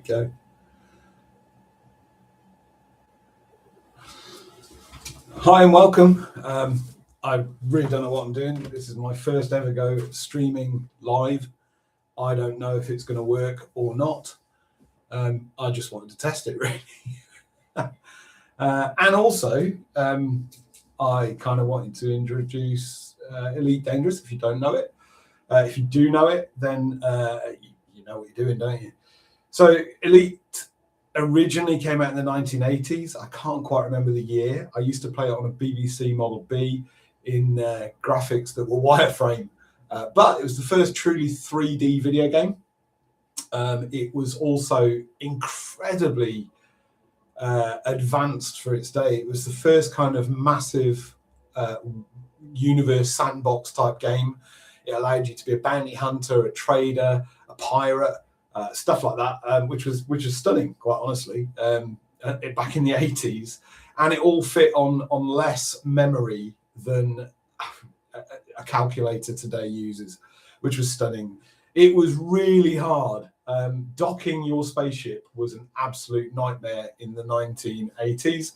go. Hi and welcome. I really don't know what I'm doing. This is my first ever go at streaming live. I don't know if it's going to work or not. I just wanted to test it, really. And also, I kind of wanted to introduce Elite Dangerous, if you don't know it. If you do know it, then you know what you're doing, don't you? So Elite originally came out in the 1980s. I can't quite remember the year. I used to play it on a BBC Model B in graphics that were wireframe, but it was the first truly 3D video game. It was also incredibly advanced for its day. It was the first kind of massive universe sandbox type game. It allowed you to be a bounty hunter, a trader, a pirate, stuff like that, which was stunning, quite honestly, back in the 80s. And it all fit on less memory than a calculator today uses, which was stunning. It was really hard. Docking your spaceship was an absolute nightmare in the 1980s.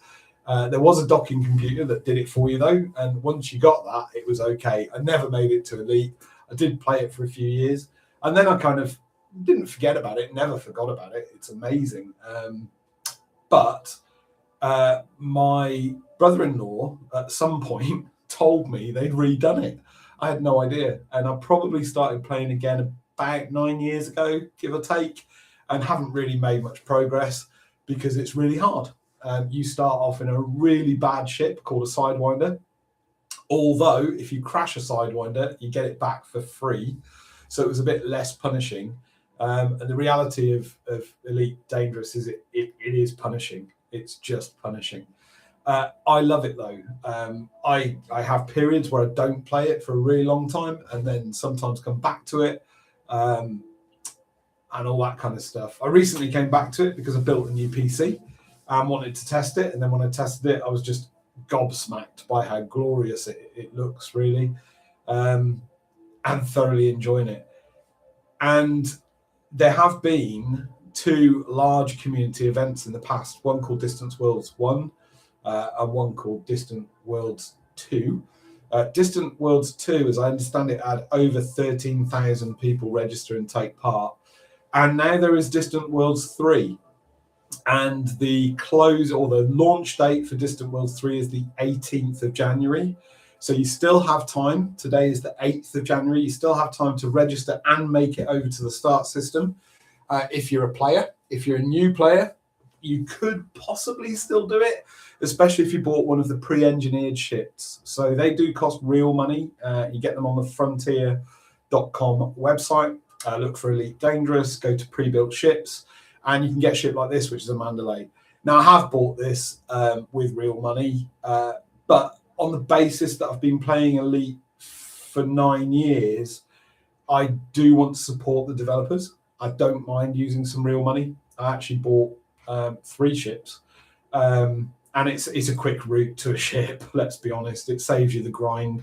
There was a docking computer that did it for you, though, and once you got that, it was okay. I never made it to Elite. I did play it for a few years, and then I kind of didn't forget about it, never forgot about it. It's amazing. But my brother-in-law at some point told me they'd redone it. I had no idea, and I probably started playing again about 9 years ago, give or take, and haven't really made much progress because it's really hard. You start off in a really bad ship called a Sidewinder, although if you crash a Sidewinder, you get it back for free, so it was a bit less punishing. And the reality of Elite Dangerous is it is punishing. It's just punishing. I love it, though. I have periods where I don't play it for a really long time and then sometimes come back to it, and all that kind of stuff. I recently came back to it because I built a new PC and wanted to test it. And then when I tested it, I was just gobsmacked by how glorious it looks, really, and thoroughly enjoying it. And there have been two large community events in the past, one called Distant Worlds 1 and one called Distant Worlds 2. Distant Worlds 2, as I understand it, had over 13,000 people register and take part. And now there is Distant Worlds 3. And the close or the launch date for Distant Worlds 3 is the 18th of January. So you still have time. Today is the 8th of January. You still have time to register and make it over to the start system. If you're a player, if you're a new player, you could possibly still do it, especially if you bought one of the pre-engineered ships. So they do cost real money. You get them on the frontier.com website. Look for Elite Dangerous, go to pre-built ships, and you can get a ship like this, which is a Mandalay. Now, I have bought this with real money, but on the basis that I've been playing Elite for 9 years, I do want to support the developers. I don't mind using some real money. I actually bought 3 ships, and it's a quick route to a ship, let's be honest. It saves you the grind.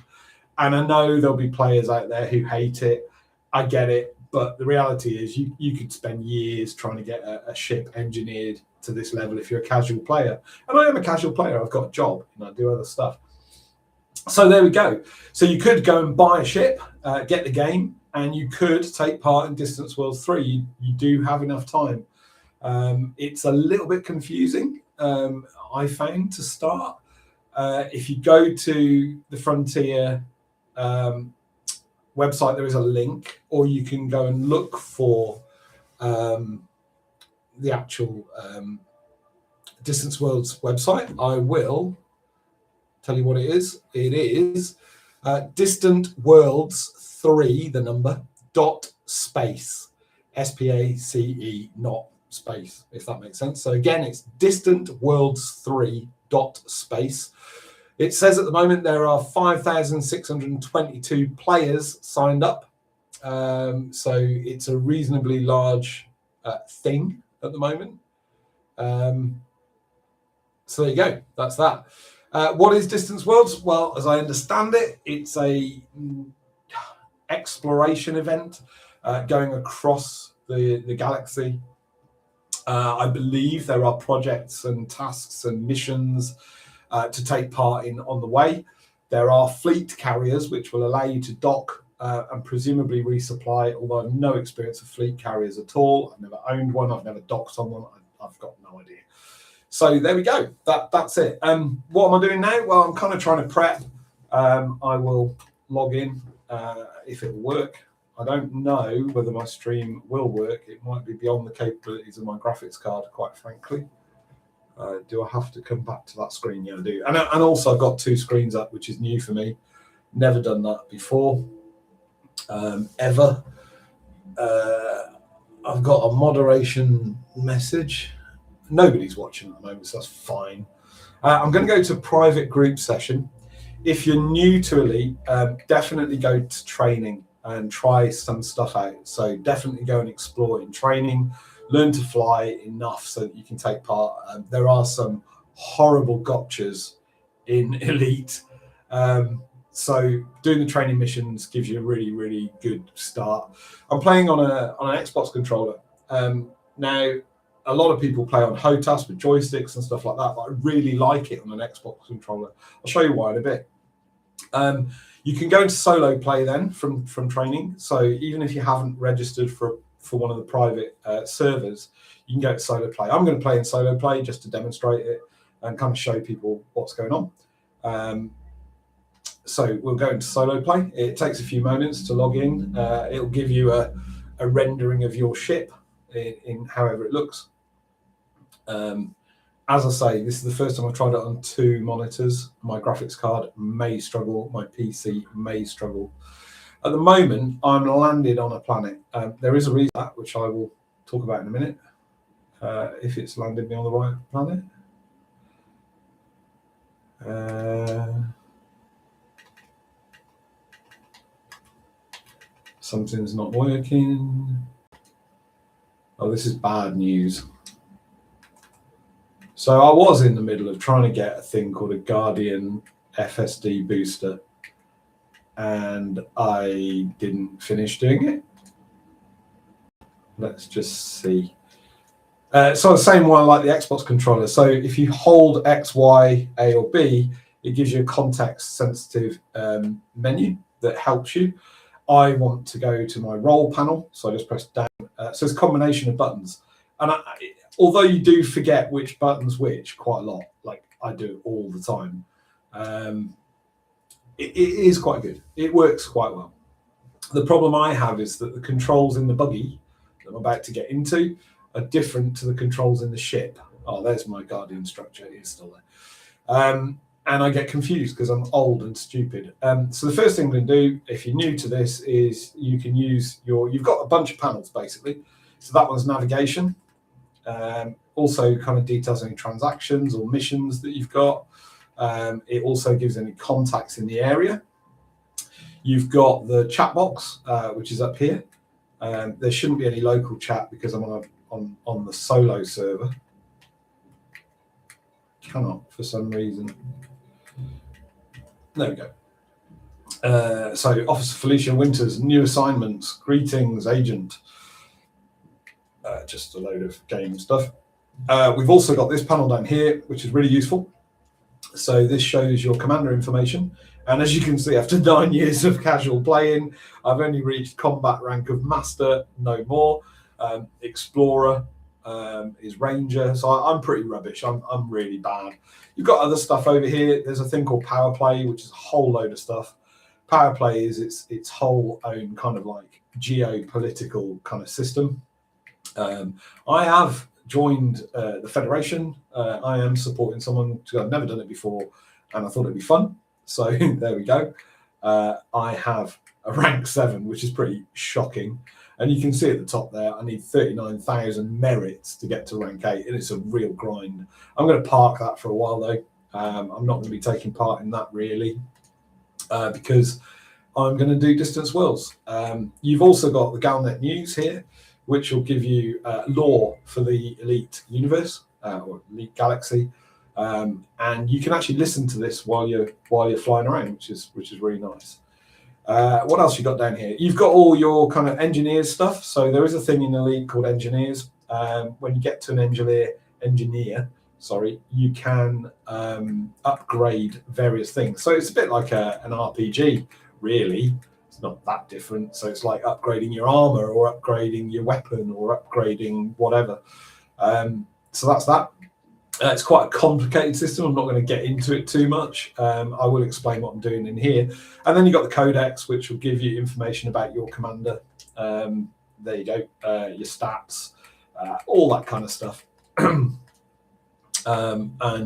And I know there'll be players out there who hate it. I get it. But the reality is you could spend years trying to get a ship engineered to this level if you're a casual player. And I am a casual player. I've got a job and I do other stuff. So there we go. So you could go and buy a ship, get the game, and you could take part in Distance Worlds 3. You do have enough time. It's a little bit confusing, I found, to start. If you go to the Frontier website, there is a link, or you can go and look for the actual Distance Worlds website. I will tell you what it is. It is Distant Worlds 3, the number, .space. SPACE, not space, if that makes sense. So again, it's Distant Worlds 3 .space. It says at the moment there are 5,622 players signed up. So it's a reasonably large thing at the moment. So there you go. That's that. What is Distance Worlds? Well, as I understand it, it's a exploration event going across the galaxy. I believe there are projects and tasks and missions to take part in on the way. There are fleet carriers which will allow you to dock and presumably resupply, although I have no experience of fleet carriers at all. I've never owned one. I've never docked on one. I've got no idea. So there we go. That's it. What am I doing now? Well, I'm kind of trying to prep. I will log in if it will work. I don't know whether my stream will work. It might be beyond the capabilities of my graphics card, quite frankly. Do I have to come back to that screen? Yeah, I do. And also I've got 2 screens up, which is new for me. Never done that before, ever. I've got a moderation message. Nobody's watching at the moment, so that's fine. I'm going to go to private group session. If you're new to Elite, definitely go to training and try some stuff out. So definitely go and explore in training, learn to fly enough so that you can take part. There are some horrible gotchas in Elite. So doing the training missions gives you a really, really good start. I'm playing on an Xbox controller. Now, a lot of people play on HOTAS with joysticks and stuff like that, but I really like it on an Xbox controller. I'll show you why in a bit. You can go into solo play then from training. So even if you haven't registered for one of the private servers, you can go to solo play. I'm going to play in solo play just to demonstrate it and kind of show people what's going on. So we'll go into solo play. It takes a few moments to log in. It'll give you a rendering of your ship in however it looks. As I say, this is the first time I've tried it on 2 monitors. My graphics card may struggle. My PC may struggle. At the moment, I'm landed on a planet. There is a reason for that, which I will talk about in a minute, if it's landed me on the right planet. Something's not working. Oh, this is bad news. So I was in the middle of trying to get a thing called a Guardian FSD booster, and I didn't finish doing it. Let's just see. So the same one like the Xbox controller. So if you hold X, Y, A or B, it gives you a context-sensitive menu that helps you. I want to go to my roll panel, so I just press down. So it's a combination of buttons. And although you do forget which button's which quite a lot, like I do all the time, it is quite good. It works quite well. The problem I have is that the controls in the buggy that I'm about to get into are different to the controls in the ship. Oh, there's my Guardian structure. It's still there. And I get confused because I'm old and stupid. So the first thing I'm going to do, if you're new to this, is you can use you've got a bunch of panels basically. So that one's navigation. Also kind of details any transactions or missions that you've got. It also gives any contacts in the area. You've got the chat box, which is up here. There shouldn't be any local chat because I'm on the solo server. Cannot for some reason. There we go. So Officer Felicia Winters, new assignments, greetings, agent. Just a load of game stuff. We've also got this panel down here, which is really useful. So this shows your commander information. And as you can see, after 9 years of casual playing, I've only reached combat rank of master, no more. Explorer is ranger. So I'm pretty rubbish. I'm really bad. You've got other stuff over here. There's a thing called power play, which is a whole load of stuff. Power play is its whole own kind of like geopolitical kind of system. I have joined the Federation. I am supporting someone because I've never done it before, and I thought it'd be fun. So there we go. I have a rank 7, which is pretty shocking. And you can see at the top there, I need 39,000 merits to get to rank 8, and it's a real grind. I'm going to park that for a while, though. I'm not going to be taking part in that, really, because I'm going to do Distance Worlds. You've also got the Galnet News here, which will give you lore for the Elite universe, or Elite Galaxy. And you can actually listen to this while you're flying around, which is really nice. What else you got down here? You've got all your kind of engineers stuff. So there is a thing in Elite called engineers. when you get to an engineer, you can upgrade various things. So it's a bit like an RPG, really. It's not that different. So it's like upgrading your armor or upgrading your weapon or upgrading whatever. So that's that. It's quite a complicated system. I'm not going to get into it too much. I will explain what I'm doing in here. And then you've got the codex, which will give you information about your commander. There you go, your stats, all that kind of stuff. And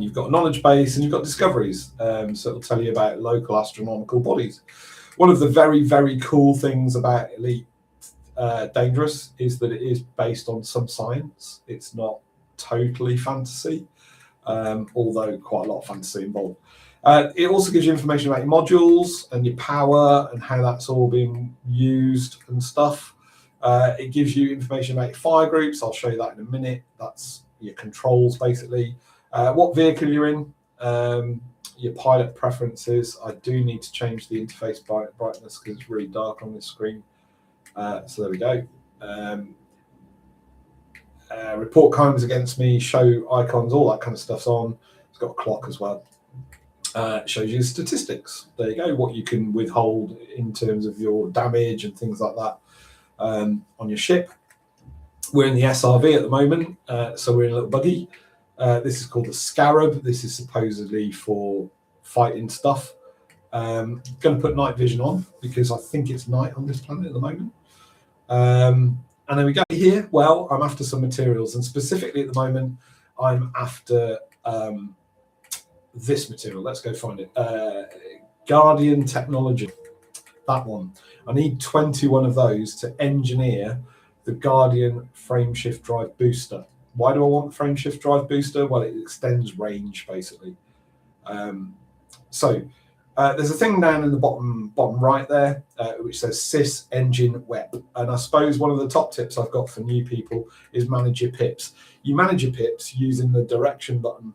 you've got a knowledge base and you've got discoveries. So it'll tell you about local astronomical bodies. One of the very, very cool things about Elite Dangerous is that it is based on some science. It's not totally fantasy, although quite a lot of fantasy involved. It also gives you information about your modules and your power and how that's all being used and stuff. It gives you information about your fire groups. I'll show you that in a minute. That's your controls, basically. What vehicle you're in, your pilot preferences. I do need to change the interface brightness because it's really dark on this screen. So there we go. Report crimes against me, show icons, all that kind of stuff's on. It's got a clock as well. It shows you statistics. There you go, what you can withhold in terms of your damage and things like that on your ship. We're in the SRV at the moment, so we're in a little buggy. This is called the Scarab. This is supposedly for fighting stuff. Going to put night vision on because I think it's night on this planet at the moment. And then we go here. Well, I'm after some materials, and specifically at the moment, I'm after this material. Let's go find it. Guardian technology. That one. I need 21 of those to engineer the Guardian frameshift drive booster. Why do I want the frameshift drive booster? Well, it extends range, basically. There's a thing down in the bottom right there, which says sys engine web. And I suppose one of the top tips I've got for new people is manage your pips. You manage your pips using the direction button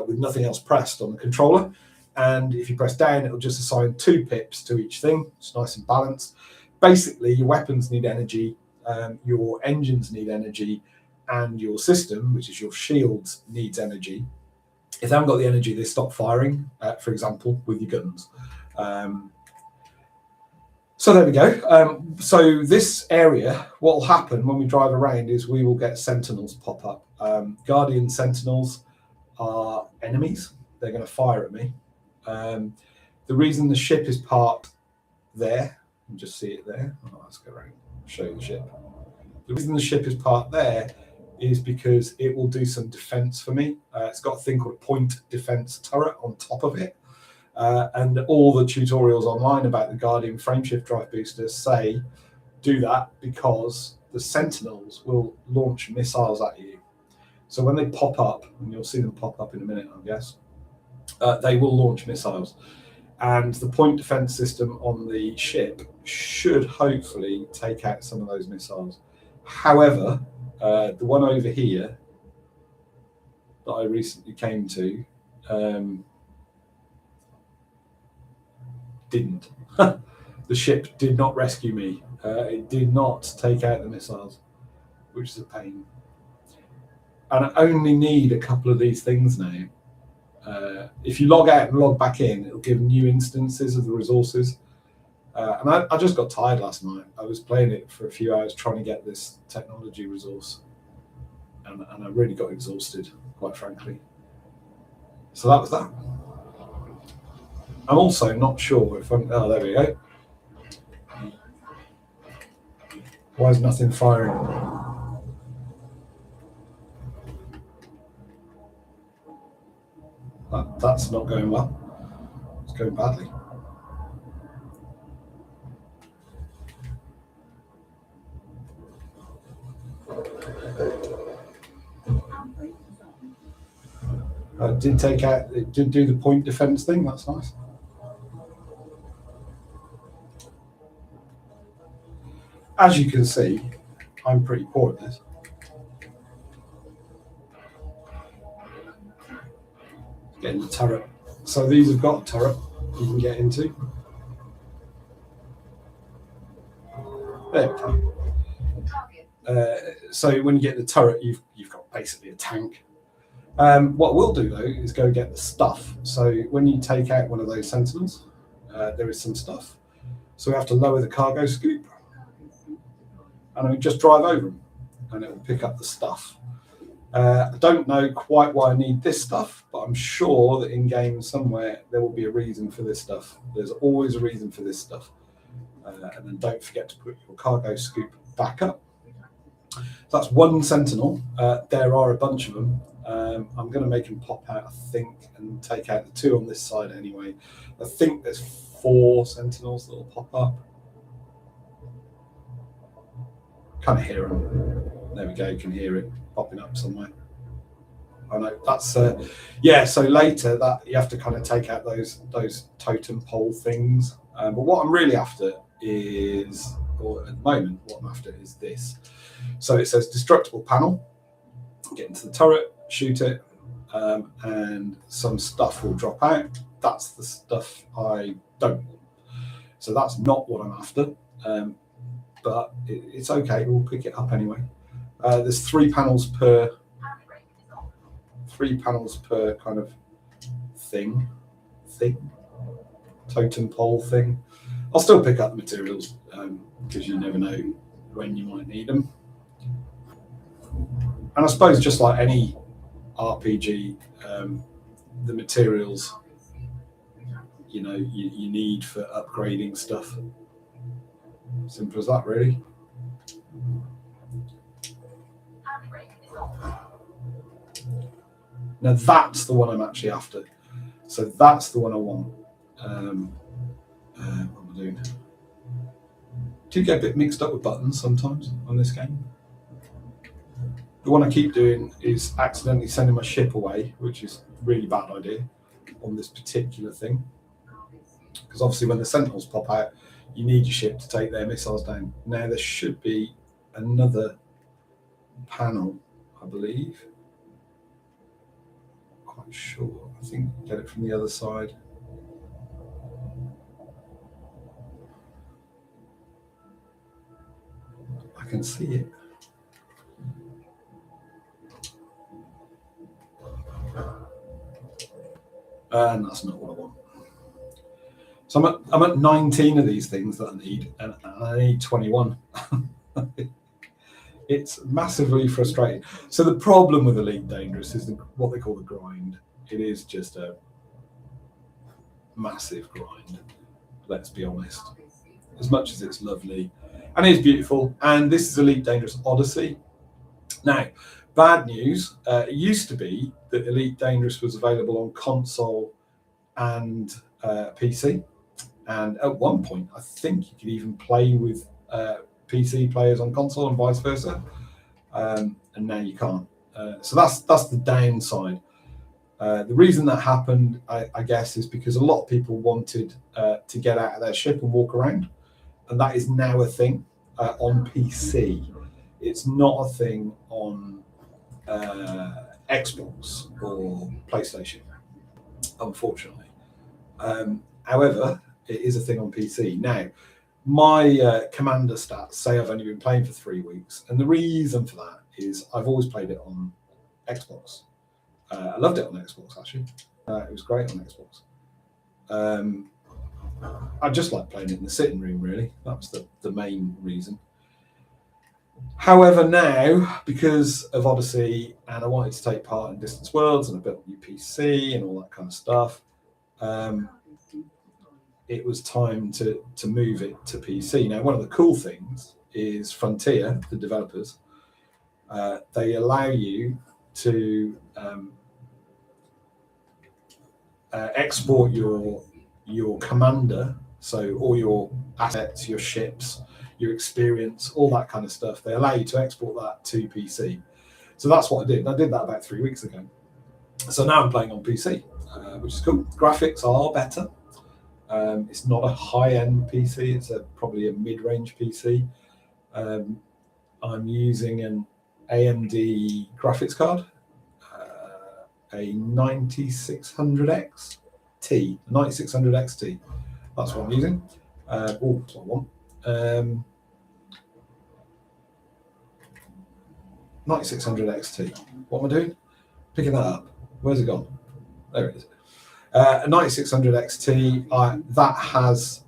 with nothing else pressed on the controller. And if you press down, it'll just assign 2 pips to each thing. It's nice and balanced. Basically, your weapons need energy, your engines need energy, and your system, which is your shields, needs energy. If they haven't got the energy, they stop firing, for example, with your guns. So there we go. So this area, what will happen when we drive around is we will get sentinels pop up. Guardian sentinels are enemies. They're going to fire at me. The reason the ship is parked there, you can just see it there. Oh, let's go around, show you the ship. The reason the ship is parked there is because it will do some defense for me. It's got a thing called a point defense turret on top of it. And all the tutorials online about the Guardian frameshift drive boosters say do that because the sentinels will launch missiles at you. So when they pop up, and you'll see them pop up in a minute, I guess, they will launch missiles. And the point defense system on the ship should hopefully take out some of those missiles. However, the one over here that I recently came to didn't. The ship did not rescue me. It did not take out the missiles, which is a pain. And I only need a couple of these things now. If you log out and log back in, it'll give new instances of the resources. And I just got tired last night. I was playing it for a few hours trying to get this technology resource. And I really got exhausted, quite frankly. So that was that. I'm also not sure if I'm... Oh, there we go. Why is nothing firing? That's not going well. It's going badly. It did take out, it did do the point defense thing, that's nice. As you can see, I'm pretty poor at this. Getting the turret. So these have got a turret you can get into. There we go. so when you get the turret, you've got basically a tank. What we'll do though is go get the stuff. So when you take out one of those sentinels, there is some stuff. So we have to lower the cargo scoop, and we just drive over them, and it will pick up the stuff. I don't know quite why I need this stuff, but I'm sure that in game somewhere there will be a reason for this stuff. There's always a reason for this stuff. And then don't forget to put your cargo scoop back up. So that's one sentinel. There are a bunch of them. I'm going to make them pop out, I think, and take out the two on this side anyway. I think there's 4 sentinels that will pop up. Kind of hear them. There we go, you can hear it popping up somewhere. I know that's yeah. So later that you have to kind of take out those totem pole things. But what I'm really after is, or at the moment, what I'm after is this. So it says destructible panel. Get into the turret, shoot it, and some stuff will drop out. That's the stuff I don't want. So that's not what I'm after. But it's okay. We'll pick it up anyway. There's 3 panels per kind of thing, totem pole thing. I'll still pick up the materials because you never know when you might need them. And I suppose just like any RPG, the materials, you know, you need for upgrading stuff. Simple as that, really. Now that's the one I'm actually after. So that's the one I want. What am I doing? Do get a bit mixed up with buttons sometimes on this game. The one I keep doing is accidentally sending my ship away, which is a really bad idea on this particular thing. Because obviously when the sentinels pop out, you need your ship to take their missiles down. Now there should be another panel, I believe. Quite sure. I think get it from the other side. I can see it. And that's not what I want. So I'm at 19 of these things that I need, and I need 21. It's massively frustrating. So the problem with Elite Dangerous is what they call the grind. It is just a massive grind, let's be honest. As much as it's lovely, and it's beautiful, and this is Elite Dangerous Odyssey. Now, bad news, it used to be that Elite Dangerous was available on console and PC. And at one point, I think you could even play with PC players on console and vice versa. And now you can't. So that's the downside. The reason that happened, I guess, is because a lot of people wanted to get out of their ship and walk around. And that is now a thing on PC. It's not a thing on Xbox or PlayStation, unfortunately. However, it is a thing on PC. Now, my commander stats say I've only been playing for 3 weeks. And the reason for that is I've always played it on Xbox. I loved it on Xbox, actually. It was great on Xbox. I just like playing it in the sitting room, really. That was the main reason. However, now, because of Odyssey, and I wanted to take part in Distance Worlds, and I built a new PC and all that kind of stuff, it was time to move it to PC. Now, one of the cool things is Frontier, the developers, they allow you to export your commander, so all your assets, your ships, your experience, all that kind of stuff. They allow you to export that to PC. So that's what I did. I did that about 3 weeks ago. So now I'm playing on PC, which is cool. Graphics are better. It's not a high-end PC. It's probably a mid-range PC. I'm using an AMD graphics card, a 9600 XT. That's what I'm using. That's what I want. 9600 XT. What am I doing? Picking that up. Where's it gone? There it is. A 9600 XT. That has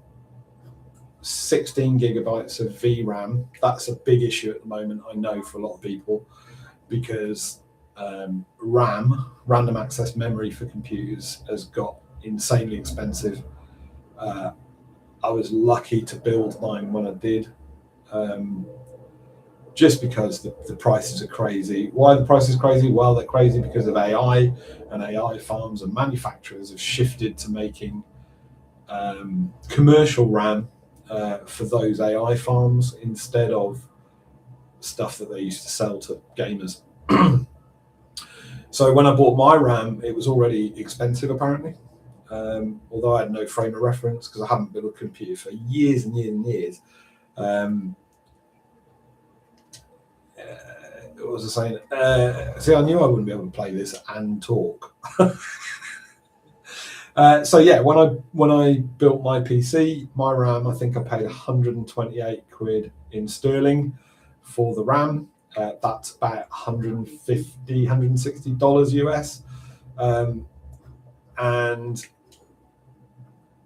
16 gigabytes of VRAM. That's a big issue at the moment, I know, for a lot of people, because RAM, random access memory for computers, has got insanely expensive. I was lucky to build mine when I did, just because the prices are crazy. Why the prices are crazy? Well, they're crazy because of AI, and AI farms and manufacturers have shifted to making commercial RAM for those AI farms instead of stuff that they used to sell to gamers. So when I bought my RAM, it was already expensive, apparently. Although I had no frame of reference because I haven't built a computer for years and years and years. What was I saying? See, I knew I wouldn't be able to play this and talk. So yeah, when I built my PC, my RAM, I think I paid 128 quid in sterling for the RAM. That's about $150, $160 US. And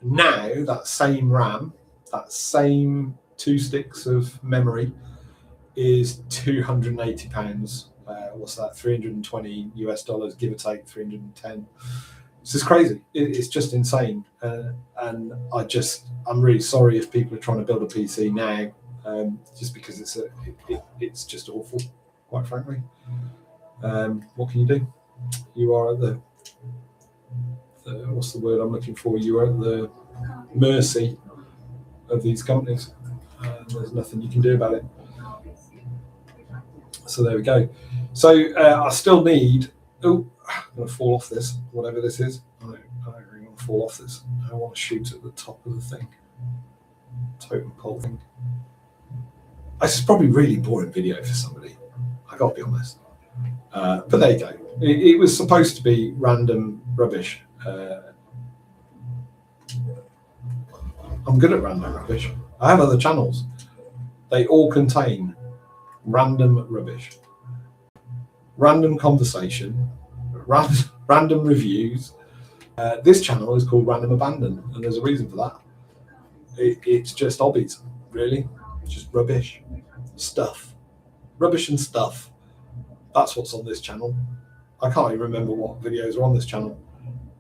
now that same RAM, that same 2 sticks of memory is £280. What's that? 320 US dollars, give or take 310. This is crazy. It's just insane. And I'm really sorry if people are trying to build a PC now, just because it's just awful, quite frankly. What can you do? You are at the what's the word I'm looking for? You are at the mercy of these companies. There's nothing you can do about it. So there we go. So I still need. Oh, I'm going to fall off this, whatever this is. I don't really want to fall off this. I want to shoot at the top of the thing. Totem pole thing. This is probably really boring video for somebody. I got to be honest. But there you go. It was supposed to be random rubbish. I'm good at random rubbish. I have other channels. They all contain random rubbish. Random conversation, random reviews. This channel is called Random Abandon, and there's a reason for that. It's just hobbies, really. It's just rubbish, stuff, rubbish and stuff. That's what's on this channel. I can't even remember what videos are on this channel.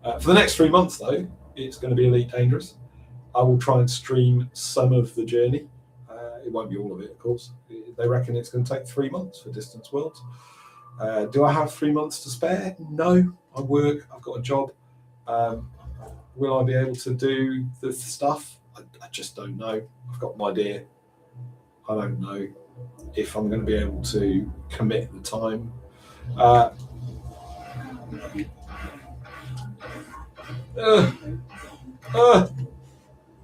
For the next 3 months, though, it's going to be Elite Dangerous. I will try and stream some of the journey. It won't be all of it, of course. They reckon it's going to take 3 months for Distance Worlds. Do I have 3 months to spare? No. I work. I've got a job. Will I be able to do the stuff? I just don't know. I've got no idea. I don't know if I'm going to be able to commit the time.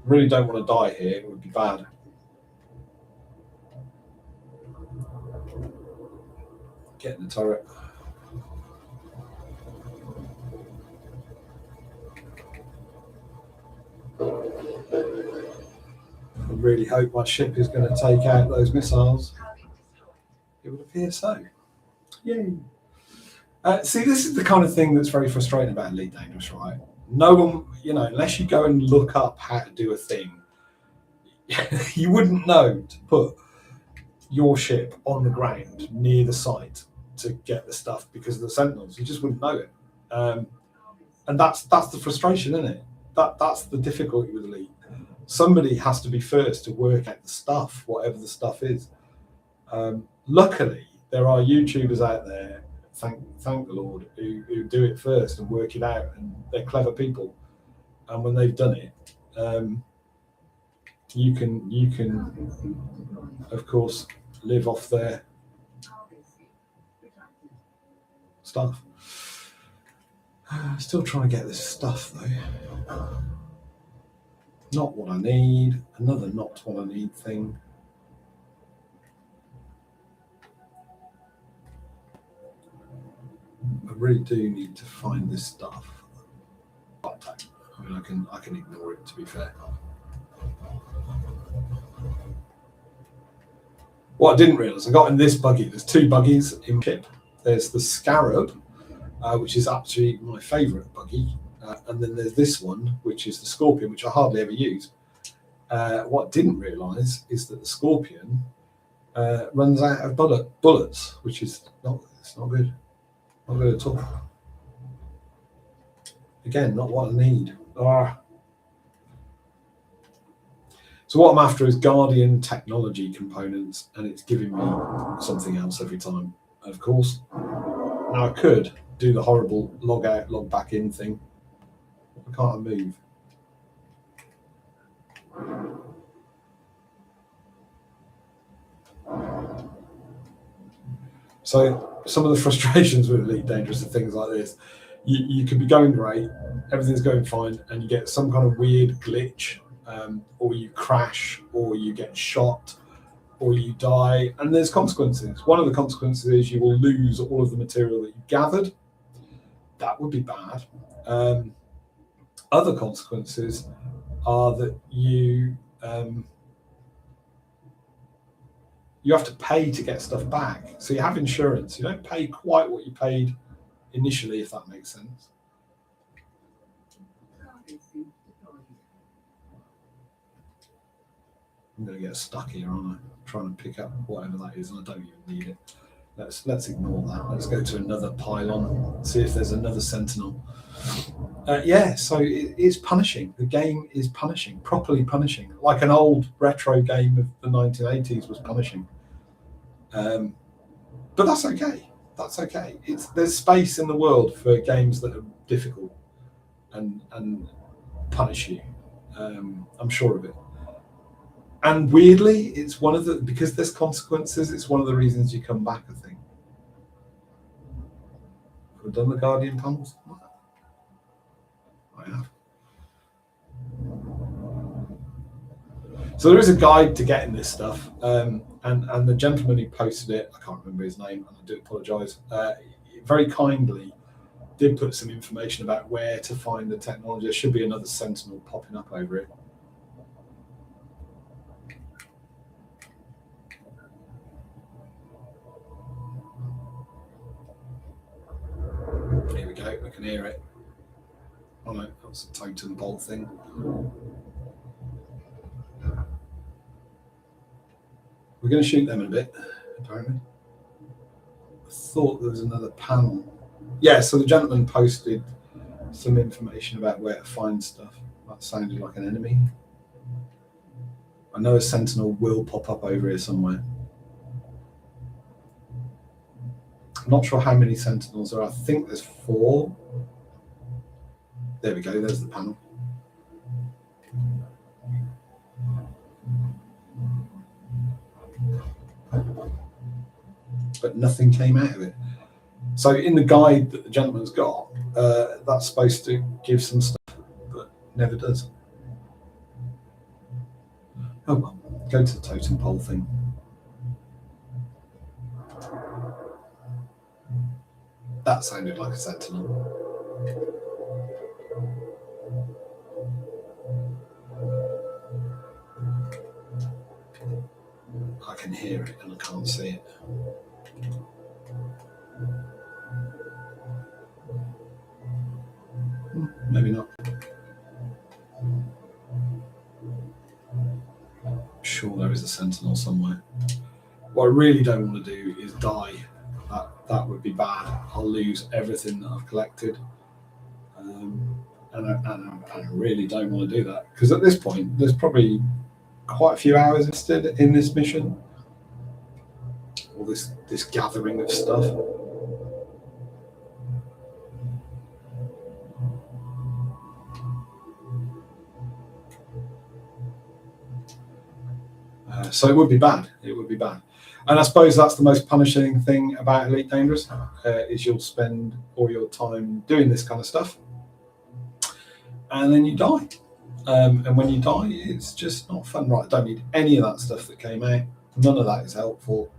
Really don't want to die here. It would be bad. Get in the turret. I really hope my ship is going to take out those missiles. It would appear so. Yay. See, this is the kind of thing that's very frustrating about Elite Dangerous, right? No one, unless you go and look up how to do a thing, you wouldn't know to put your ship on the ground near the site to get the stuff because of the Sentinels. You just wouldn't know it. And that's the frustration, isn't it? That's the difficulty with Elite. Somebody has to be first to work out the stuff, whatever the stuff is. Luckily, there are YouTubers out there, thank the Lord, who do it first and work it out, and they're clever people. And when they've done it, you can, of course, live off their stuff. Still trying to get this stuff though. Not what I need. Another not what I need thing. I really do need to find this stuff. I mean, I can ignore it, to be fair. What I didn't realise, I got in this buggy. There's two buggies in ship. There's the Scarab, which is actually my favourite buggy, and then there's this one, which is the Scorpion, which I hardly ever use. What I didn't realise is that the Scorpion runs out of bullets, which is not good. Not good at all. Again, not what I need. So what I'm after is Guardian technology components, and it's giving me something else every time, of course. Now I could do the horrible log out, log back in thing. Why can't I move? So some of the frustrations with Elite Dangerous are things like this. You could be going great, everything's going fine, and you get some kind of weird glitch, or you crash, or you get shot, or you die, and there's consequences. One of the consequences is you will lose all of the material that you gathered. That would be bad. Other consequences are that you have to pay to get stuff back. So you have insurance. You don't pay quite what you paid initially, if that makes sense. I'm going to get stuck here, aren't I? Trying to pick up whatever that is, and I don't even need it. Let's ignore that. Let's go to another pylon, see if there's another sentinel. Yeah, so it's punishing. The game is punishing, properly punishing, like an old retro game of the 1980s was punishing. But that's okay. That's okay. There's space in the world for games that are difficult and punish you. I'm sure of it. And weirdly, it's one of the, because there's consequences, it's one of the reasons you come back, I think. Have we done the Guardian panels? I have. So there is a guide to getting this stuff, and the gentleman who posted it, I can't remember his name, and I do apologise, very kindly did put some information about where to find the technology. There should be another Sentinel popping up over it. Here we go, I can hear it. Oh no, that's a totem pole thing. We're going to shoot them in a bit, apparently. I thought there was another panel. Yeah, so the gentleman posted some information about where to find stuff. That sounded like an enemy. I know a sentinel will pop up over here somewhere. I'm not sure how many sentinels there are. I think there's 4. There we go, there's the panel. But nothing came out of it. So in the guide that the gentleman's got, that's supposed to give some stuff, but never does. Oh well, go to the totem pole thing. That sounded like a sentinel. I can hear it and I can't see it. Maybe not. I'm sure there is a sentinel somewhere. What I really don't want to do is die. That would be bad. I'll lose everything that I've collected. And I really don't want to do that. Because at this point, there's probably quite a few hours invested in this mission. Or this gathering of stuff. So it would be bad. It would be bad. And I suppose that's the most punishing thing about Elite Dangerous, is you'll spend all your time doing this kind of stuff. And then you die. And when you die, it's just not fun. Right, I don't need any of that stuff that came out. None of that is helpful.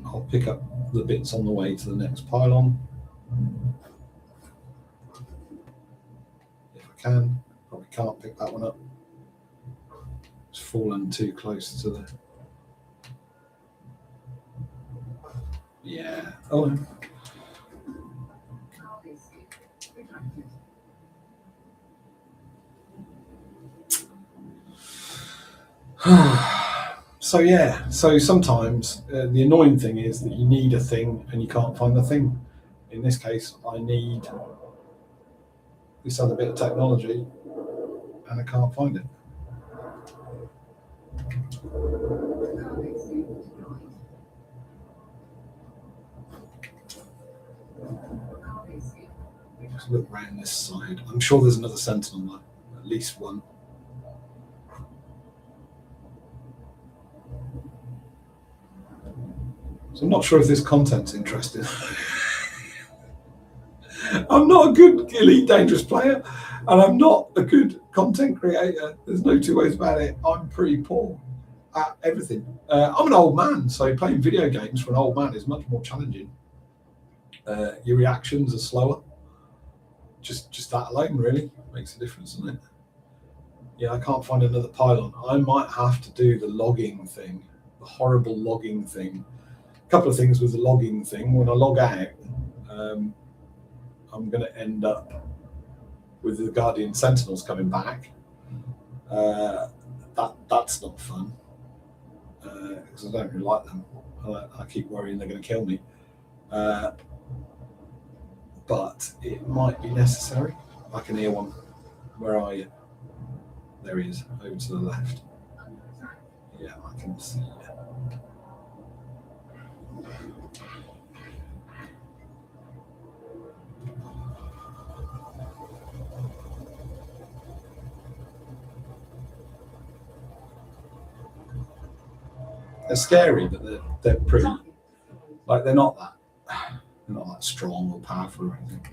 I'll pick up the bits on the way to the next pylon. If I can. Probably we can't pick that one up. It's fallen too close to the... Yeah. Oh no. So yeah, so sometimes the annoying thing is that you need a thing and you can't find the thing. In this case, I need this other bit of technology and I can't find it. Just look around this side. I'm sure there's another sentinel there, at least one. So I'm not sure if this content's interesting. I'm not a good Elite Dangerous player, and I'm not a good content creator. There's no two ways about it. I'm pretty poor at everything. I'm an old man, so playing video games for an old man is much more challenging. Your reactions are slower. Just that alone really makes a difference, doesn't it? Yeah, I can't find another pylon. I might have to do the logging thing, the horrible logging thing. A couple of things with the logging thing. When I log out, I'm going to end up with the Guardian Sentinels coming back. That's not fun because I don't really like them. I keep worrying they're going to kill me. But it might be necessary. I can hear one. Where are you? There he is, over to the left. Yeah, I can see. They're scary, but they're pretty. Like they're not that strong or powerful or anything.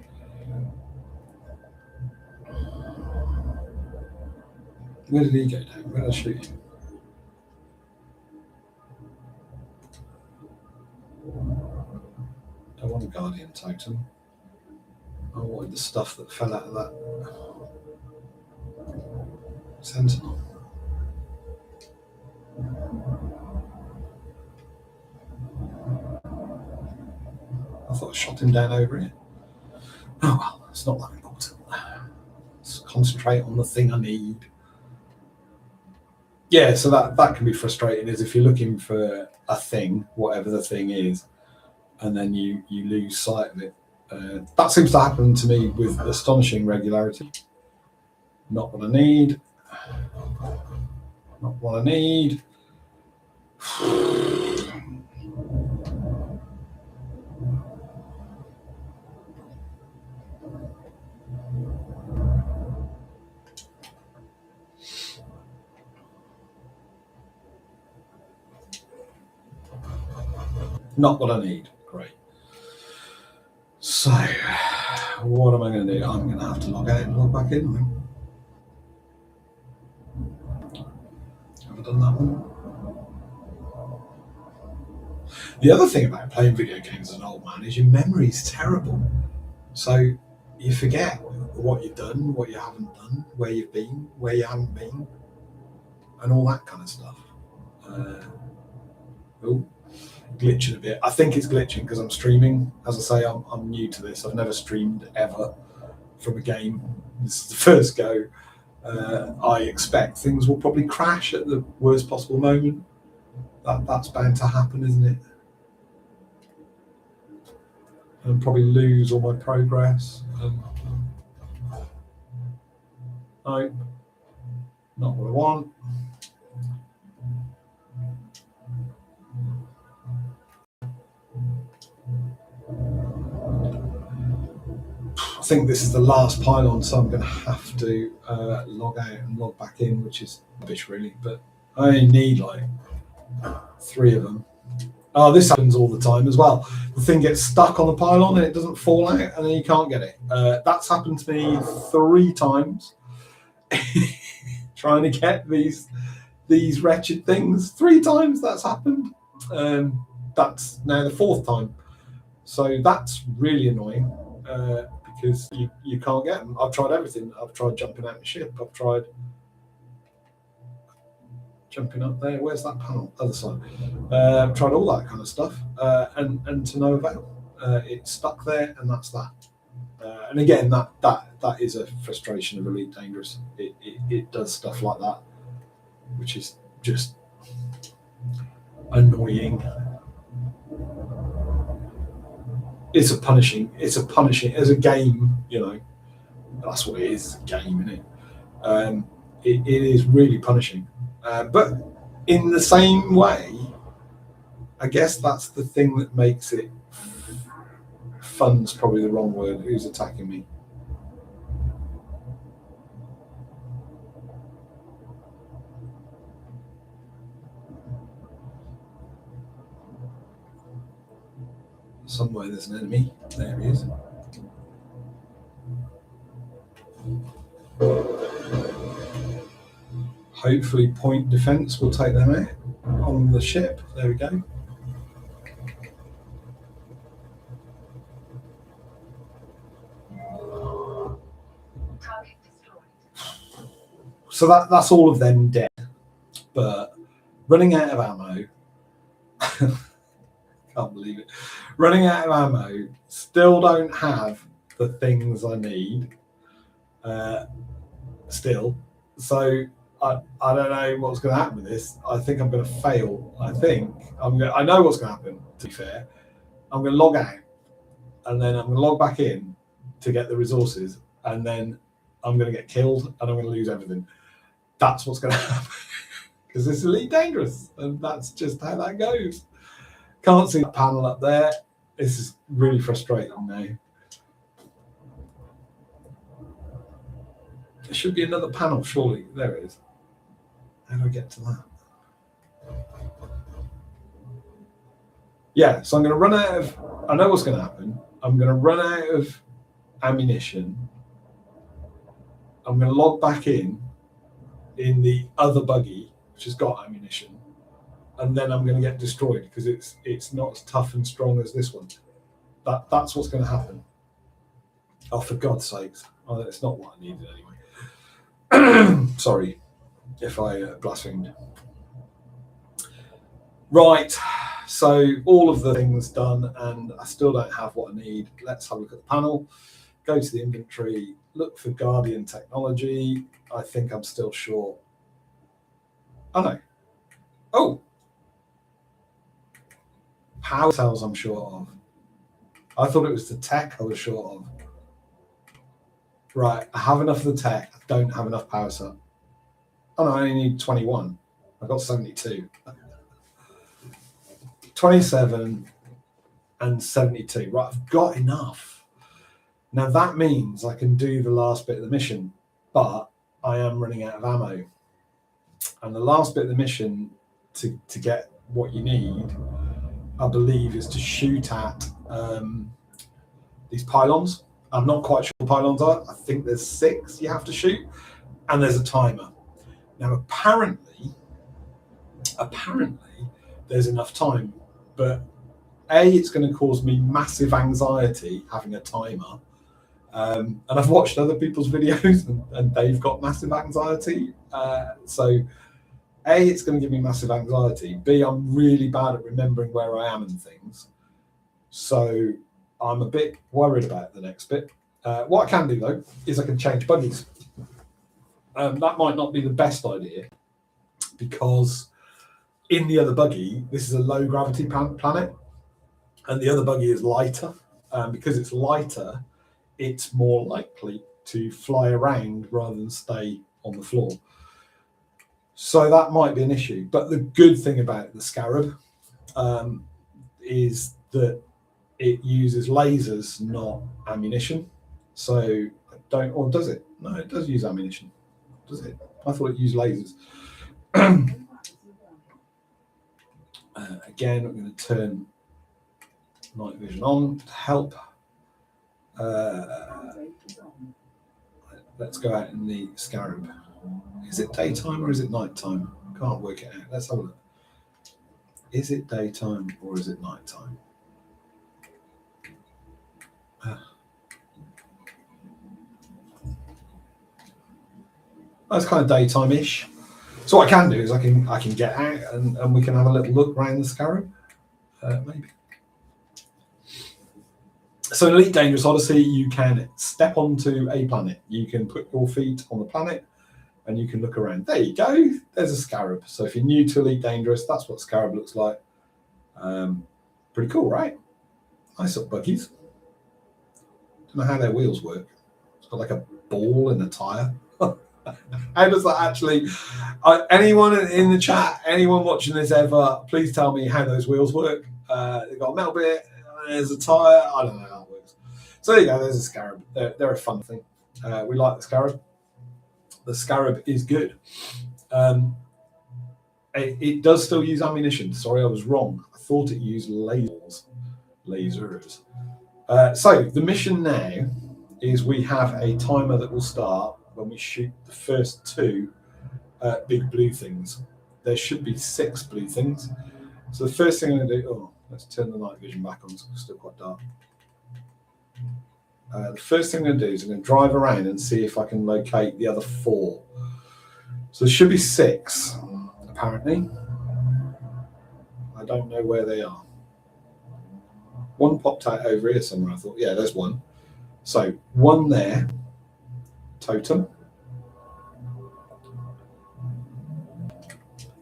Where did he go down? Where did I shoot him? I want a Guardian Totem. I wanted the stuff that fell out of that Sentinel. I thought I shot him down over here. Oh well, it's not that important. Let's concentrate on the thing I need. Yeah, so that can be frustrating, is if you're looking for a thing, whatever the thing is, and then you lose sight of it. That seems to happen to me with astonishing regularity. Not what I need. Not what I need. Not what I need. Great. So, what am I going to do? I'm going to have to log out and log back in. Have I done that one? The other thing about playing video games as an old man is your memory's terrible. So you forget what you've done, what you haven't done, where you've been, where you haven't been, and all that kind of stuff. Glitching a bit. I think it's glitching because I'm streaming. As I say, I'm new to this. I've never streamed ever from a game. This is the first go. I expect things will probably crash at the worst possible moment. That's bound to happen, isn't it? And probably lose all my progress. No, not what I want. I think this is the last pylon, so I'm going to have to log out and log back in, which is rubbish really, but I only need like 3 of them. Oh, this happens all the time as well. The thing gets stuck on the pylon and it doesn't fall out and then you can't get it. That's happened to me 3 times. Trying to get these wretched things. 3 times that's happened. That's now the 4th time. So that's really annoying. because you can't get them. I've tried everything. I've tried jumping out the ship. I've tried jumping up there. Where's that panel? Other side. I've tried all that kind of stuff, and to no avail. It's stuck there, and that's that. And again, that is a frustration of Elite Dangerous. It does stuff like that, which is just annoying. It's a punishing as a game, you know. That's what it is, a game, isn't it? It is really punishing. But in the same way, I guess that's the thing that makes it fun's probably the wrong word. Who's attacking me? Somewhere there's an enemy. There he is. Hopefully point defense will take them out on the ship. There we go. So that's all of them dead. But running out of ammo. Can't believe it. Running out of ammo. Still don't have the things I need. Still. So I don't know what's going to happen with this. I think I'm going to fail. I know what's going to happen, to be fair. I'm going to log out. And then I'm going to log back in to get the resources. And then I'm going to get killed and I'm going to lose everything. That's what's going to happen. Because it's Elite Dangerous. And that's just how that goes. Can't see the panel up there. This is really frustrating now. There should be another panel, surely. There it is. How do I get to that? Yeah, so I'm going to run out of... I know what's going to happen. I'm going to run out of ammunition. I'm going to log back in the other buggy, which has got ammunition. And then I'm going to get destroyed because it's not as tough and strong as this one. That's what's going to happen. Oh, for God's sakes. Oh, it's not what I needed anyway. Sorry if I blasphemed. Right, so all of the things done and I still don't have what I need. Let's have a look at the panel. Go to the inventory, look for Guardian technology. I think I'm still short. Oh no. Oh! Power cells I'm short of. I thought it was the tech I was short of. Right, I have enough of the tech. I don't have enough power cell. Oh no, I only need 21. I've got 72. 27 and 72. Right, I've got enough. Now that means I can do the last bit of the mission, but I am running out of ammo. And the last bit of the mission to get what you need, I believe, is to shoot at these pylons. I'm not quite sure what pylons are. I think there's 6 you have to shoot, and there's a timer. Now, apparently, there's enough time, but it's going to cause me massive anxiety having a timer. And I've watched other people's videos, and they've got massive anxiety. So, it's going to give me massive anxiety. B, I'm really bad at remembering where I am and things. So, I'm a bit worried about the next bit. What I can do, though, is I can change buggies. That might not be the best idea, because in the other buggy, this is a low gravity planet, and the other buggy is lighter. Because it's lighter, it's more likely to fly around rather than stay on the floor. So that might be an issue. But the good thing about the Scarab is that it uses lasers, not ammunition. So I don't, or does it? No, it does use ammunition. Does it? I thought it used lasers. Again, I'm going to turn night vision on to help. Let's go out in the Scarab. Is it daytime or is it nighttime? Can't work it out. Let's have a look. Is it daytime or is it nighttime? That's kind of daytime-ish. So what I can do is I can get out and we can have a little look around the scarab, maybe. So in Elite Dangerous Odyssey, you can step onto a planet. You can put your feet on the planet and you can look around. There you go. There's a scarab. So if you're new to Elite Dangerous, that's what scarab looks like. Pretty cool, right? Nice up buggies. Don't know how their wheels work. It's got like a ball and a tyre. How does that actually... anyone in the chat, anyone watching this ever, please tell me how those wheels work. They've got a metal bit, there's a tyre. I don't know how it works. So there you go, there's a scarab. They're a fun thing. We like the scarab. The scarab is good. It does still use ammunition. Sorry, I was wrong. I thought it used lasers. So the mission now is we have a timer that will start when we shoot the first 2 big blue things. There should be 6 blue things. So the first thing I'm going to do... Oh, let's turn the night vision back on. It's still quite dark. The first thing I'm going to do is I'm going to drive around and see if I can locate the other 4. So there should be 6, apparently. I don't know where they are. One popped out over here somewhere. I thought, yeah, there's one. So 1 there. Totem.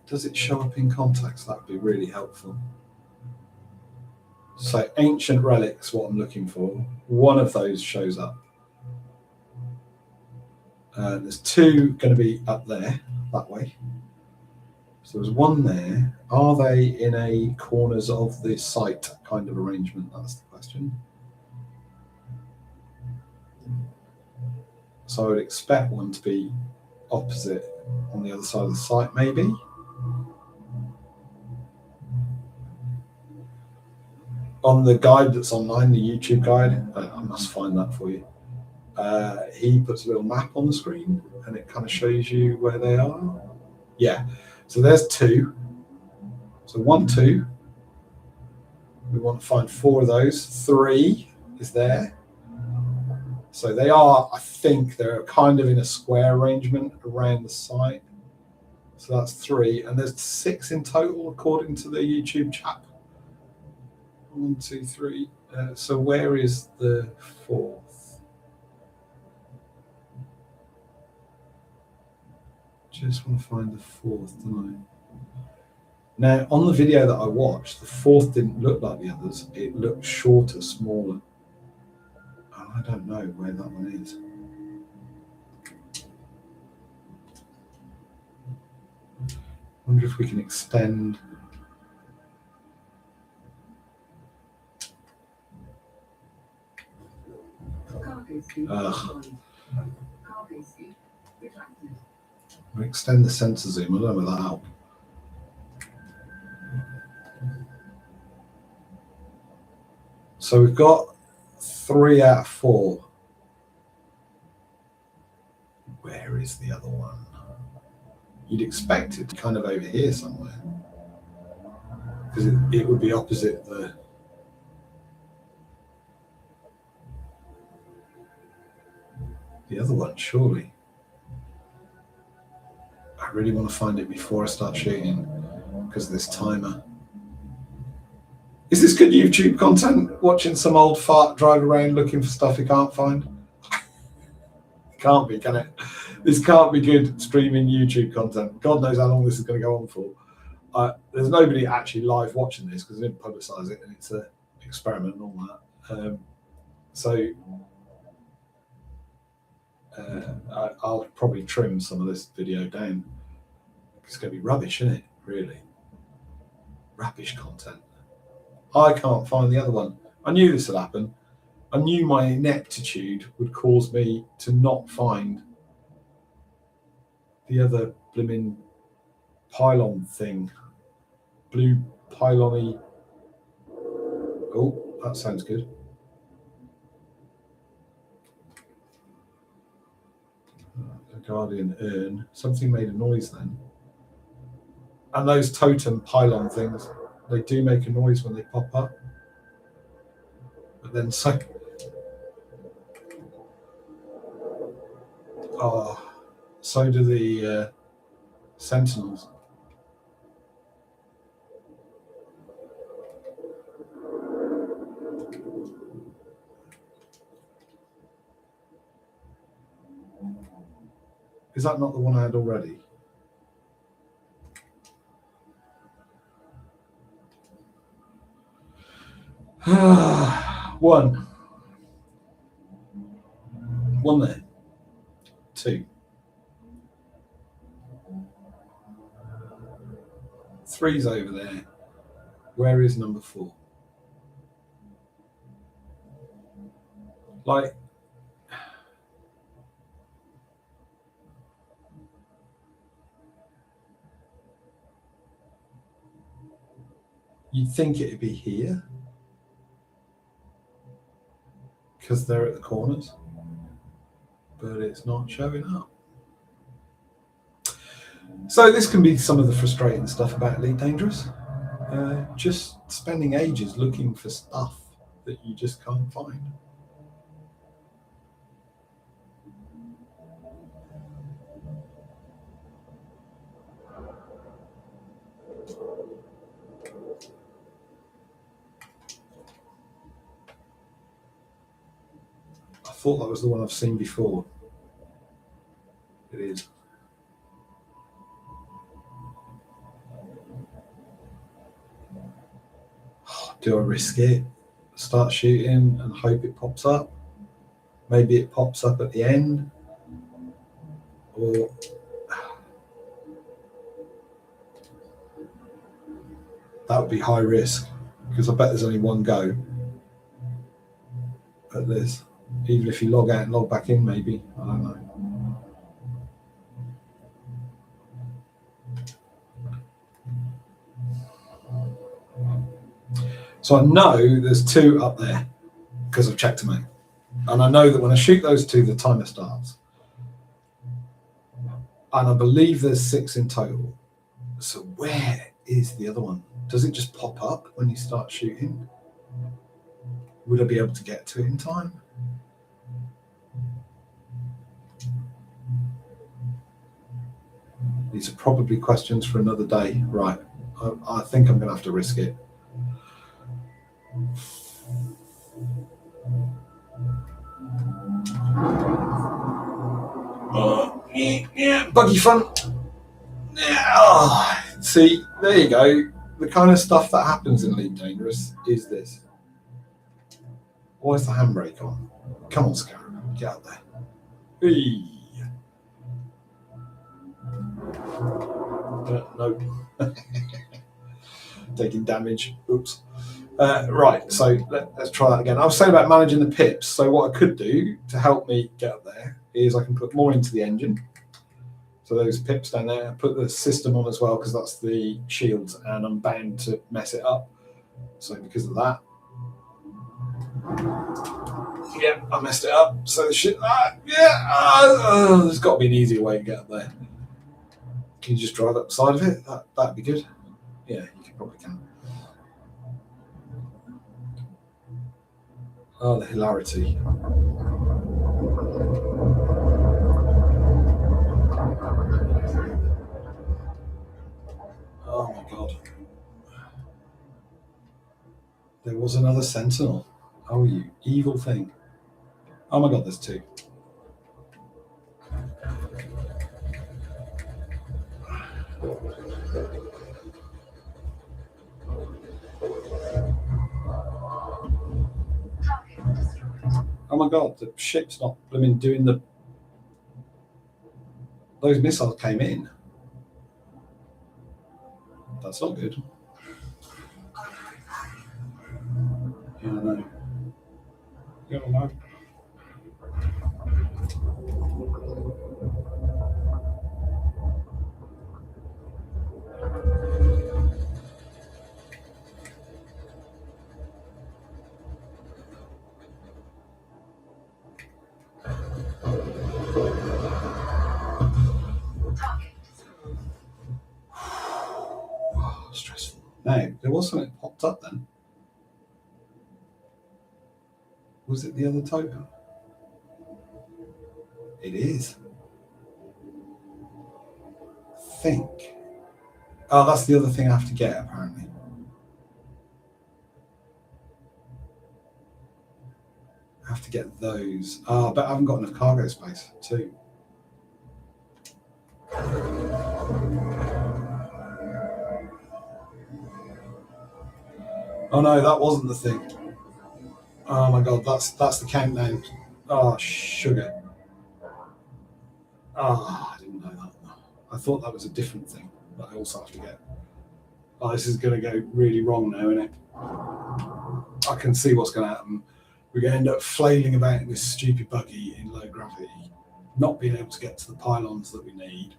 Does it show up in contacts? That would be really helpful. So ancient relics, what I'm looking for. 1 of those shows up. There's 2 going to be up there, that way. So there's 1 there. Are they in a corners of the site kind of arrangement? That's the question. So I would expect 1 to be opposite on the other side of the site, maybe. On the guide that's online, the YouTube guide, I must find that for you. He puts a little map on the screen and it kind of shows you where they are. Yeah, so there's 2. So 1, 2. We want to find 4 of those. 3 is there. So they are, I think, they're kind of in a square arrangement around the site. So that's 3. And there's 6 in total, according to the YouTube chat. 1, 2, 3. So where is the 4th? Just want to find the 4th, don't I? Now, on the video that I watched, the 4th didn't look like the others. It looked shorter, smaller. And I don't know where that one is. I wonder if we can extend... We extend the sensor zoom. I don't know whether that'll help. So we've got 3 out of 4. Where is the other one? You'd expect it kind of over here somewhere, because it would be opposite the other one, surely. I really want to find it before I start shooting because of this timer. Is this good YouTube content? Watching some old fart drive around looking for stuff he can't find? It can't be, can it? This can't be good streaming YouTube content. God knows how long this is going to go on for. There's nobody actually live watching this because I didn't publicise it and it's an experiment and all that. I'll probably trim some of this video down. It's going to be rubbish, isn't it? Really. Rubbish content. I can't find the other one. I knew this would happen. I knew my ineptitude would cause me to not find the other blimmin' pylon thing. Blue pylon-y. Oh, that sounds good. The Guardian urn. Something made a noise then. And those totem pylon things, they do make a noise when they pop up. But then So do the sentinels. Is that not the one I had already? One. One there. Two. Three's over there. Where is number 4? Like, you'd think it'd be here because they're at the corners, but it's not showing up. So this can be some of the frustrating stuff about Elite Dangerous. Just spending ages looking for stuff that you just can't find. I thought that was the one I've seen before. It is. Do I risk it? Start shooting and hope it pops up? Maybe it pops up at the end? Or that would be high risk because I bet there's only one go at this. Even if you log out and log back in, maybe. I don't know. So I know there's 2 up there because I've checked them out. And I know that when I shoot those 2, the timer starts. And I believe there's 6 in total. So where is the other one? Does it just pop up when you start shooting? Would I be able to get to it in time? These are probably questions for another day. Right. I think I'm going to have to risk it. Buggy front. See, there you go. The kind of stuff that happens in Elite Dangerous is this. Why is the handbrake on? Come on, Scarab, get out there. Hey. No. Taking damage. Oops. Right, so let's try that again. I was saying about managing the pips. So what I could do to help me get up there is I can put more into the engine. So those pips down there, put the system on as well because that's the shields and I'm bound to mess it up. So because of that, yeah, I messed it up. So the shit, there's got to be an easier way to get up there. Can you just drive up the side of it? That'd be good. Yeah, you probably can. Oh, the hilarity. Oh my god. There was another sentinel. Oh, you evil thing. Oh my god, there's 2. Oh my god, the ship's not blooming doing the... Those missiles came in. That's not good. Yeah, I know. Yeah, I know. Stressful. No, there was something that popped up then. Was it the other token? It is. think. Oh, that's the other thing I have to get, apparently. I have to get those. Oh, but I haven't got enough cargo space, too. Oh no, that wasn't the thing. Oh my god, that's the countdown. Oh, sugar. Oh, I didn't know that. I thought that was a different thing that I also have to get. Oh, this is going to go really wrong now, isn't it? I can see what's going to happen. We're going to end up flailing about in this stupid buggy in low gravity, not being able to get to the pylons that we need.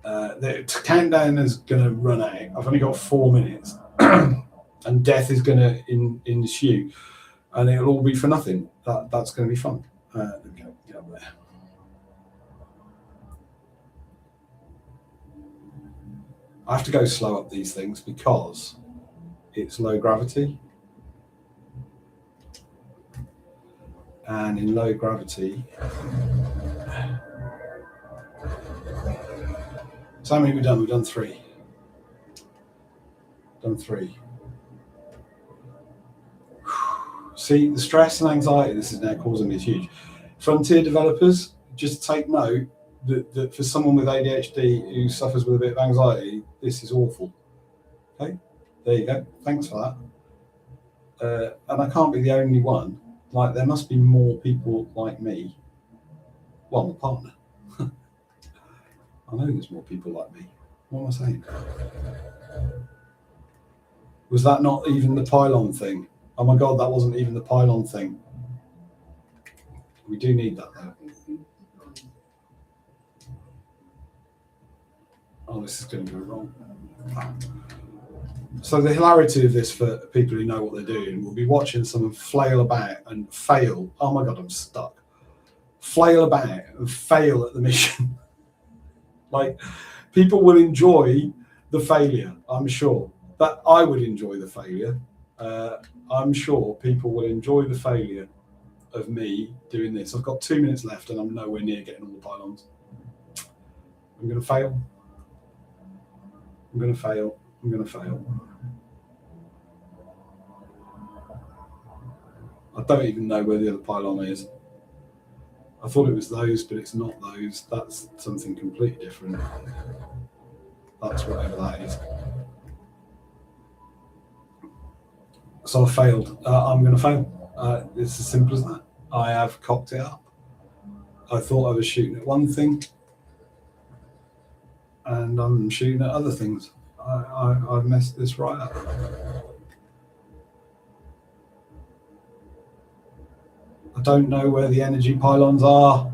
The countdown is going to run out. I've only got 4 minutes, and death is going to ensue, and it'll all be for nothing. That's going to be fun. There we go. Get up there. I have to go slow up these things because it's low gravity. And in low gravity, so how many have we done? We've done 3. See, the stress and anxiety this is now causing me is huge. Frontier developers, just take note that for someone with ADHD who suffers with a bit of anxiety, this is awful. Okay, there you go. Thanks for that. And I can't be the only one. Like, there must be more people like me. Well, my partner. I know there's more people like me. What am I saying? Was that not even the pylon thing? Oh my god, that wasn't even the pylon thing. We do need that though. Oh, this is going to go wrong. So the hilarity of this for people who know what they're doing will be watching someone flail about and fail. Oh my god, I'm stuck. Flail about and fail at the mission. Like, people will enjoy the failure, I'm sure. But I would enjoy the failure. I'm sure people will enjoy the failure of me doing this. I've got 2 minutes left and I'm nowhere near getting all the pylons. I'm going to fail. I'm going to fail. I'm going to fail. I don't even know where the other pylon is. I thought it was those, but it's not those. That's something completely different. That's whatever that is. So I failed. I'm going to fail. It's as simple as that. I have cocked it up. I thought I was shooting at one thing, and I'm shooting at other things. I've messed this right up. I don't know where the energy pylons are.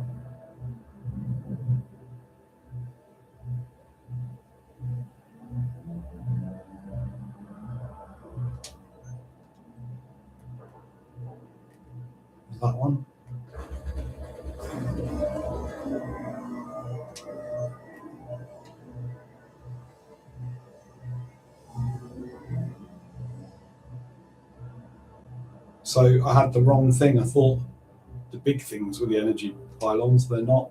Is that one? So I had the wrong thing. I thought the big things were the energy pylons. They're not.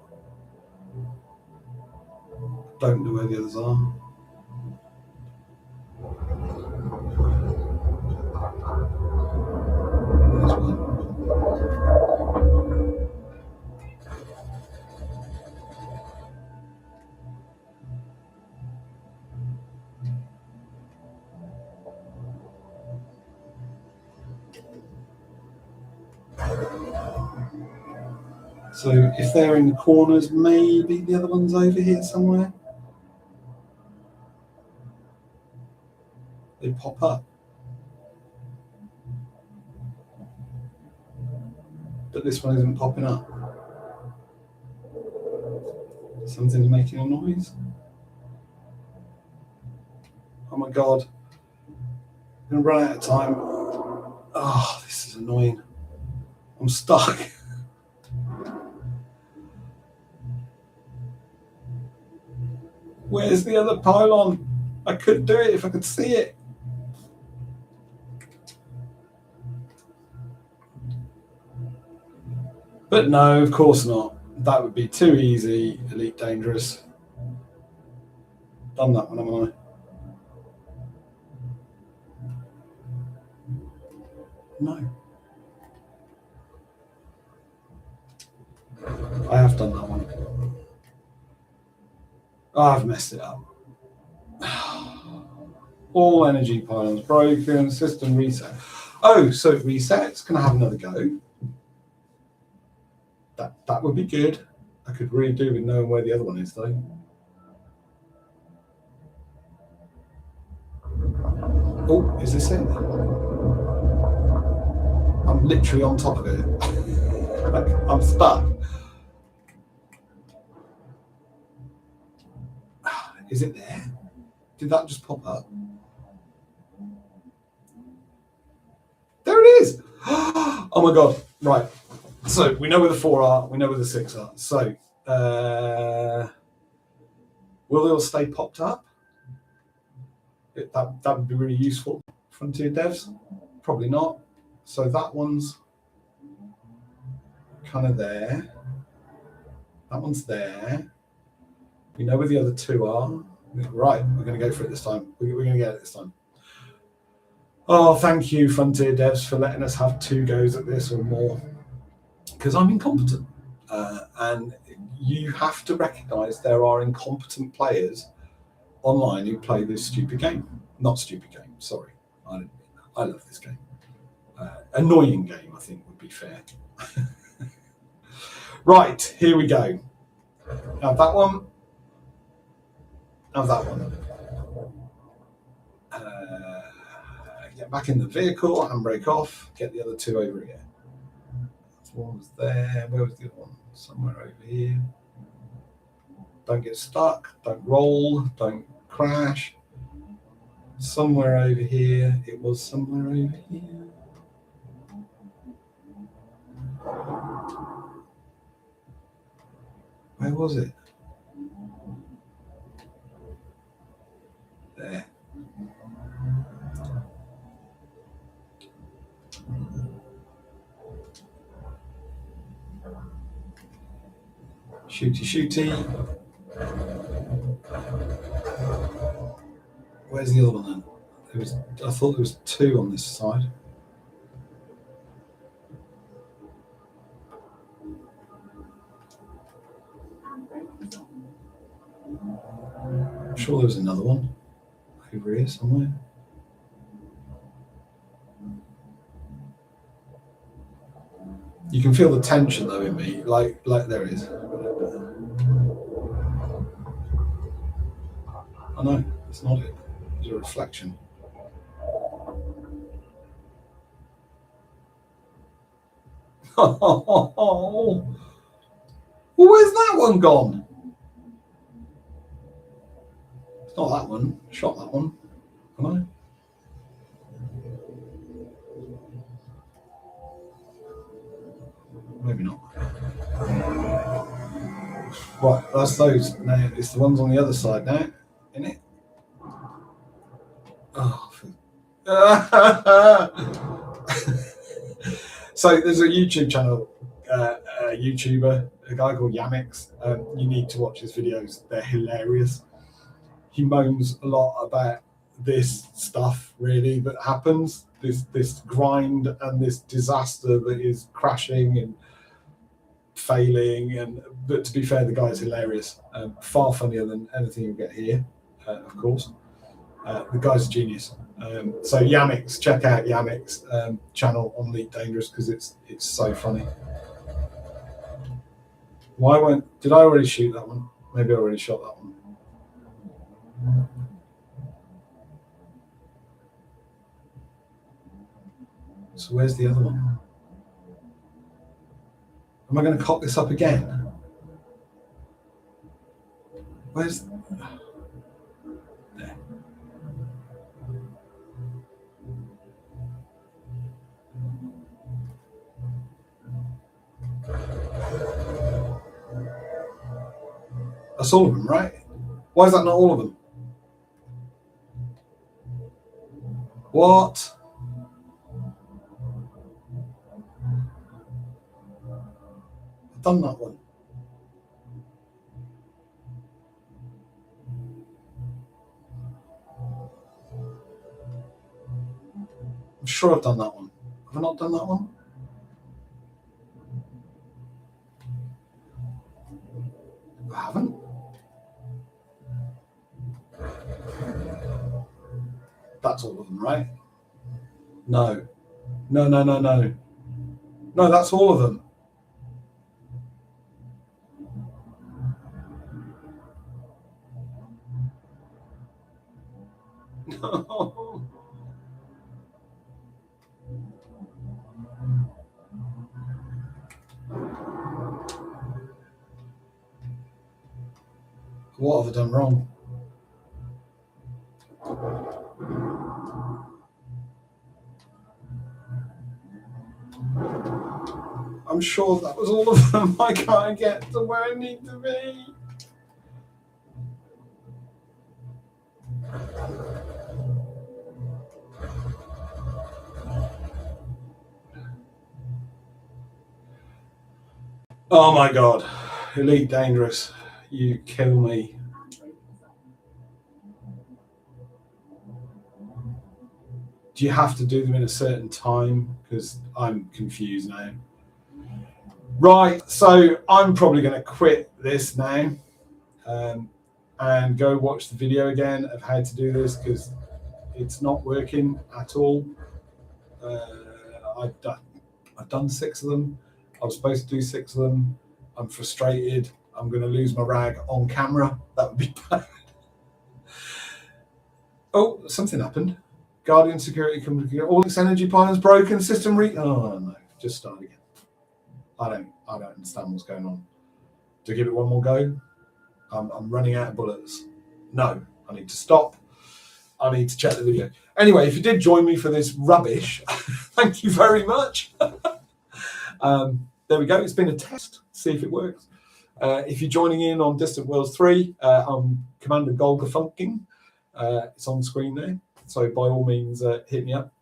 Don't know where the others are. There's one. So if they're in the corners, maybe the other one's over here somewhere. They pop up. But this one isn't popping up. Something's making a noise. Oh my god. I'm going to run out of time. Oh, this is annoying. I'm stuck. Where's the other pylon? I could do it if I could see it. But no, of course not. That would be too easy. Elite dangerous. Done that one, haven't I? No. I have done that one. Oh, I've messed it up. All energy pylons broken, system reset. Oh, so it resets. Can I have another go? That would be good. I could really do with knowing where the other one is, though. Oh, is this it? I'm literally on top of it. Like, I'm stuck. Is it there? Did that just pop up? There it is. Oh my god. Right. So we know where the 4 are. We know where the 6 are. So will they all stay popped up? That would be really useful. Frontier devs? Probably not. So that one's kind of there. That one's there. We know where the other 2 are. Right, we're going to go for it this time. We're going to get it this time. Oh, thank you, Frontier devs, for letting us have 2 goes at this or more. Because I'm incompetent. And you have to recognise there are incompetent players online who play this stupid game. Not stupid game, sorry. I don't mean that. I love this game. Annoying game, I think, would be fair. Right, here we go. Have that one. Have that one. Get back in the vehicle, handbrake off, get the other 2 over here. One was there. Where was the other one? Somewhere over here. Don't get stuck. Don't roll. Don't crash. Somewhere over here. It was somewhere over here. Where was it? There. Shooty, shooty. Where's the other one then? I thought there was 2 on this side. I'm sure there was another one over here somewhere. You can feel the tension though in me, like there is. I know, it's not it. It's a reflection. Oh, well, where's that one gone? It's not that one. Shot that one. Have I? Maybe not. Right, that's those. Now it's the ones on the other side now, isn't it? Oh. So there's a YouTube channel, a YouTuber, a guy called TheYamiks. You need to watch his videos. They're hilarious. He moans a lot about this stuff really that happens, this grind and this disaster that is crashing and failing. But to be fair, the guy is hilarious. Far funnier than anything you'll get here, of course. The guy's a genius. So TheYamiks, check out TheYamiks channel on Elite Dangerous because it's so funny. Did I already shoot that one? Maybe I already shot that one. So where's the other one? Am I going to cock this up again? Where's... There. That's all of them, right? Why is that not all of them? What? I've done that one. I'm sure I've done that one. Have I not done that one? I haven't. That's all of them, right? No. No, no, no, no. No, that's all of them. No. What have I done wrong? I'm sure that was all of them. I can't get to where I need to be. Oh my god. Elite Dangerous. You kill me. Do you have to do them in a certain time? Because I'm confused now. Right, so I'm probably going to quit this now and go watch the video again of how to do this because it's not working at all. I've done 6 of them. I was supposed to do 6 of them. I'm frustrated. I'm going to lose my rag on camera. That would be bad. Oh, something happened. Guardian security company. All its energy plans broken. System oh no! Just start again. I don't understand what's going on. Do I give it one more go? I'm running out of bullets. No, I need to stop. I need to check the video. Anyway, if you did join me for this rubbish, thank you very much. There we go. It's been a test. See if it works. If you're joining in on Distant Worlds 3, I'm Commander Golgafunking. It's on screen there. So by all means, hit me up.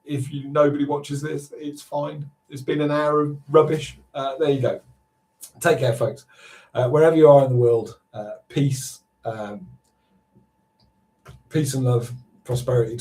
If nobody watches this, it's fine. It's been an hour of rubbish. There you go. Take care, folks. Wherever you are in the world, peace and love, prosperity.